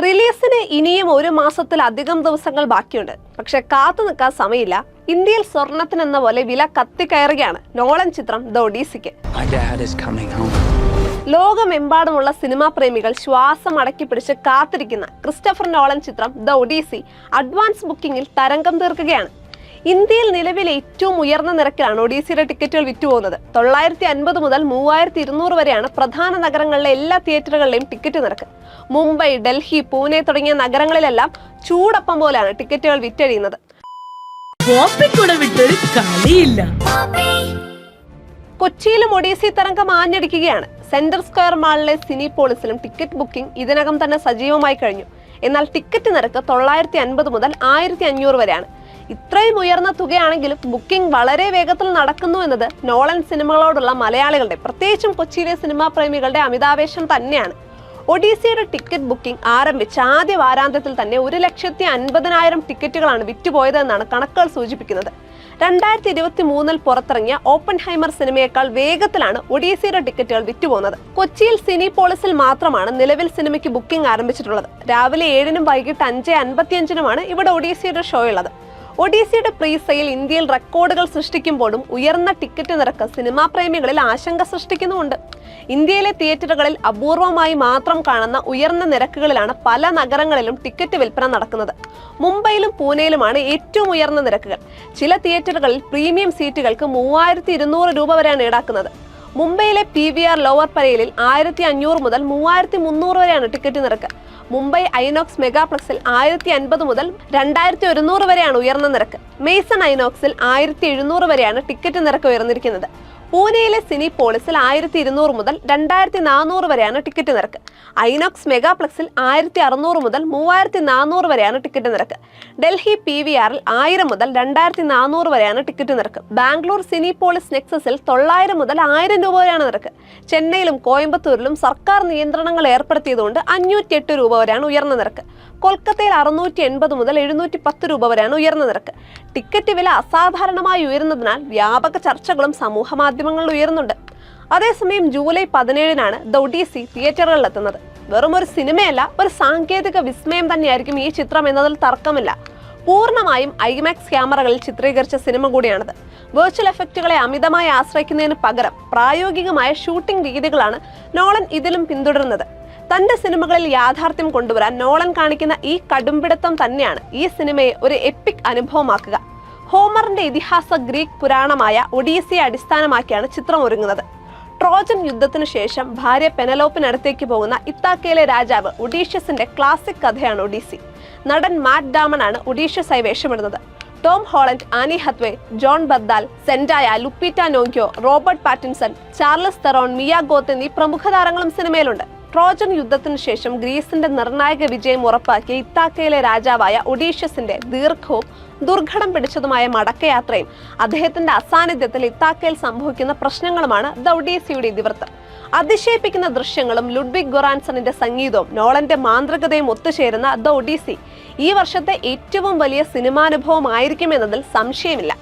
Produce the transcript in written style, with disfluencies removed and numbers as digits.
റിലീസിന് ഇനിയും 1 മാസത്തിലധികം ദിവസങ്ങൾ ബാക്കിയുണ്ട്. പക്ഷെ കാത്തു നിൽക്കാൻ സമയമില്ല. ഇന്ത്യയിൽ സ്വർണത്തിനെന്ന പോലെ വില കത്തിക്കയറുകയാണ് നോളൻ ചിത്രം ദ ഒഡീസിക്ക്. ലോകമെമ്പാടുമുള്ള സിനിമാ പ്രേമികൾ ശ്വാസം അടക്കി പിടിച്ച് കാത്തിരിക്കുന്ന ക്രിസ്റ്റഫർ നോളൻ ചിത്രം ദ ഒഡീസി അഡ്വാൻസ് ബുക്കിംഗിൽ തരംഗം തീർക്കുകയാണ്. ഇന്ത്യയിൽ നിലവിൽ ഏറ്റവും ഉയർന്ന നിരക്കിലാണ് ഒഡീസിയുടെ ടിക്കറ്റുകൾ വിറ്റുപോകുന്നത്. 950 മുതൽ 3200 വരെയാണ് പ്രധാന നഗരങ്ങളിലെ എല്ലാ തിയേറ്ററുകളിലെയും ടിക്കറ്റ് നിരക്ക്. മുംബൈ, ഡൽഹി, പൂനെ തുടങ്ങിയ നഗരങ്ങളിലെല്ലാം ചൂടപ്പം പോലെയാണ് ടിക്കറ്റുകൾ വിറ്റഴിയുന്നത്. കൊച്ചിയിലും ഒഡീസി തരംഗം ആഞ്ഞടിക്കുകയാണ്. സെൻട്രൽ സ്ക്വയർ മാളിലെ സിനിപോളിസിലും ടിക്കറ്റ് ബുക്കിംഗ് ഇതിനകം തന്നെ സജീവമായി കഴിഞ്ഞു. എന്നാൽ ടിക്കറ്റ് നിരക്ക് 950 മുതൽ 1500 വരെയാണ്. ഇത്രയും ഉയർന്ന തുകയാണെങ്കിലും ബുക്കിംഗ് വളരെ വേഗത്തിൽ നടക്കുന്നു എന്നത് നോളൻ സിനിമകളോടുള്ള മലയാളികളുടെ, പ്രത്യേകിച്ചും കൊച്ചിയിലെ സിനിമാ പ്രേമികളുടെ അമിതാവേശം തന്നെയാണ്. ഒഡീസിയുടെ ടിക്കറ്റ് ബുക്കിംഗ് ആരംഭിച്ച ആദ്യ വാരാന്ത്യത്തിൽ തന്നെ 1,50,000 ടിക്കറ്റുകളാണ് വിറ്റുപോയതെന്നാണ് കണക്കുകൾ സൂചിപ്പിക്കുന്നത്. 2023 പുറത്തിറങ്ങിയ ഓപ്പൺഹൈമർ സിനിമയേക്കാൾ വേഗത്തിലാണ് ഒഡീസിയുടെ ടിക്കറ്റുകൾ വിറ്റുപോകുന്നത്. കൊച്ചിയിൽ സിനിപോളിസിൽ മാത്രമാണ് നിലവിൽ സിനിമയ്ക്ക് ബുക്കിംഗ് ആരംഭിച്ചിട്ടുള്ളത്. രാവിലെ 7-നും വൈകിട്ട് 5:55-നുമാണ് ഇവിടെ ഒഡീസിയുടെ ഷോ ഉള്ളത്. ഒഡീസിയുടെ പ്രീ സെയിൽ ഇന്ത്യയിൽ റെക്കോർഡുകൾ സൃഷ്ടിക്കുമ്പോഴും ഉയർന്ന ടിക്കറ്റ് നിരക്ക് സിനിമാ പ്രേമികളിൽ ആശങ്ക സൃഷ്ടിക്കുന്നുമുണ്ട്. ഇന്ത്യയിലെ തിയേറ്ററുകളിൽ അപൂർവമായി മാത്രം കാണുന്ന ഉയർന്ന നിരക്കുകളിലാണ് പല നഗരങ്ങളിലും ടിക്കറ്റ് വിൽപ്പന നടക്കുന്നത്. മുംബൈയിലും പൂനെയിലുമാണ് ഏറ്റവും ഉയർന്ന നിരക്കുകൾ. ചില തിയേറ്ററുകളിൽ പ്രീമിയം സീറ്റുകൾക്ക് 3200 രൂപ വരെയാണ് ഈടാക്കുന്നത്. മുംബൈയിലെ PVR ലോവർ പരേലിൽ 1500 മുതൽ 3300 വരെയാണ് ടിക്കറ്റ് നിരക്ക്. മുംബൈ ഐനോക്സ് മെഗാപ്ലക്സിൽ 1050 മുതൽ 2100 വരെയാണ് ഉയർന്ന നിരക്ക്. മെയ്സൺ ഐനോക്സിൽ 1700 വരെയാണ് ടിക്കറ്റ് നിരക്ക് ഉയർന്നിരിക്കുന്നത്. പൂനെയിലെ സിനിപോളിസിൽ 1200 മുതൽ 2400 വരെയാണ് ടിക്കറ്റ് നിരക്ക്. ഐനോക്സ് മെഗാപ്ലക്സിൽ 1600 മുതൽ 3400 വരെയാണ് ടിക്കറ്റ് നിരക്ക്. ഡൽഹി PVRൽ 1000 മുതൽ 2400 വരെയാണ് ടിക്കറ്റ് നിരക്ക്. ബാംഗ്ലൂർ സിനിപോളിസ് നെക്സസിൽ 900 മുതൽ 1000 രൂപ വരെയാണ് നിരക്ക്. ചെന്നൈയിലും കോയമ്പത്തൂരിലും സർക്കാർ നിയന്ത്രണങ്ങൾ ഏർപ്പെടുത്തിയതുകൊണ്ട് 508 രൂപ വരെയാണ് ഉയർന്ന നിരക്ക്. കൊൽക്കത്തയിൽ 680 മുതൽ 710 രൂപ വരെയാണ് ഉയർന്ന നിരക്ക്. ടിക്കറ്റ് വില അസാധാരണമായി ഉയരുന്നതിനാൽ വ്യാപക ചർച്ചകളും സമൂഹ മാധ്യമങ്ങളിൽ ഉയരുന്നുണ്ട്. അതേസമയം ജൂലൈ 17-നാണ് ദ ഒഡീസി തിയേറ്ററുകളിലെത്തുന്നത്. വെറും ഒരു സിനിമയല്ല, ഒരു സാങ്കേതിക വിസ്മയം തന്നെയായിരിക്കും ഈ ചിത്രം എന്നതിൽ തർക്കമില്ല. പൂർണ്ണമായും IMAX ക്യാമറകളിൽ ചിത്രീകരിച്ച സിനിമ കൂടിയാണിത്. വെർച്വൽ എഫക്റ്റുകളെ അമിതമായി ആശ്രയിക്കുന്നതിന് പകരം പ്രായോഗികമായ ഷൂട്ടിംഗ് രീതികളാണ് നോളൻ ഇതിലും പിന്തുടരുന്നത്. തന്റെ സിനിമകളിൽ യാഥാർത്ഥ്യം കൊണ്ടുവരാൻ നോളൻ കാണിക്കുന്ന ഈ കടുംപിടുത്തം തന്നെയാണ് ഈ സിനിമയെ ഒരു എപ്പിക് അനുഭവമാക്കുക. ഹോമറിന്റെ ഇതിഹാസ ഗ്രീക്ക് പുരാണമായ ഒഡീസിയെ അടിസ്ഥാനമാക്കിയാണ് ചിത്രം ഒരുങ്ങുന്നത്. ട്രോജൻ യുദ്ധത്തിനു ശേഷം ഭാര്യ പെനലോപ്പിനടുത്തേക്ക് പോകുന്ന ഇത്താക്കയിലെ രാജാവ് ഒഡീഷ്യസിന്റെ ക്ലാസിക് കഥയാണ് ഒഡീസി. നടൻ മാറ്റ് ഡാമൺ ആണ് ഒഡീഷ്യസായി വേഷമിടുന്നത്. Tom Holland, Anne Hathaway, Jon Bernthal, Zendaya, Lupita Nyong'o, Robert Pattinson, Charlize Theron, Mia Goth എന്നീ പ്രമുഖ താരങ്ങളും സിനിമയിലുണ്ട്. ട്രോജൻ യുദ്ധത്തിനു ശേഷം ഗ്രീസിന്റെ നിർണായക വിജയം ഉറപ്പാക്കിയ ഇത്താക്കയിലെ രാജാവായ ഒഡീഷ്യസിന്റെ ദീർഘവും ദുർഘടം പിടിച്ചതുമായ മടക്കയാത്രയും അദ്ദേഹത്തിന്റെ അസാന്നിധ്യത്തിൽ ഇത്താക്കയിൽ സംഭവിക്കുന്ന പ്രശ്നങ്ങളുമാണ് ദ ഒഡീസിയുടെ ഇതിവൃത്തം. അതിശയിപ്പിക്കുന്ന ദൃശ്യങ്ങളും ലുഡ്വിഗ് ഗൊറാൻസണിന്റെ സംഗീതവും നോളന്റെ മാന്ത്രികതയും ഒത്തുചേരുന്ന ദ ഒഡീസി ഈ വർഷത്തെ ഏറ്റവും വലിയ സിനിമാനുഭവമായിരിക്കുമെന്നതിൽ സംശയമില്ല.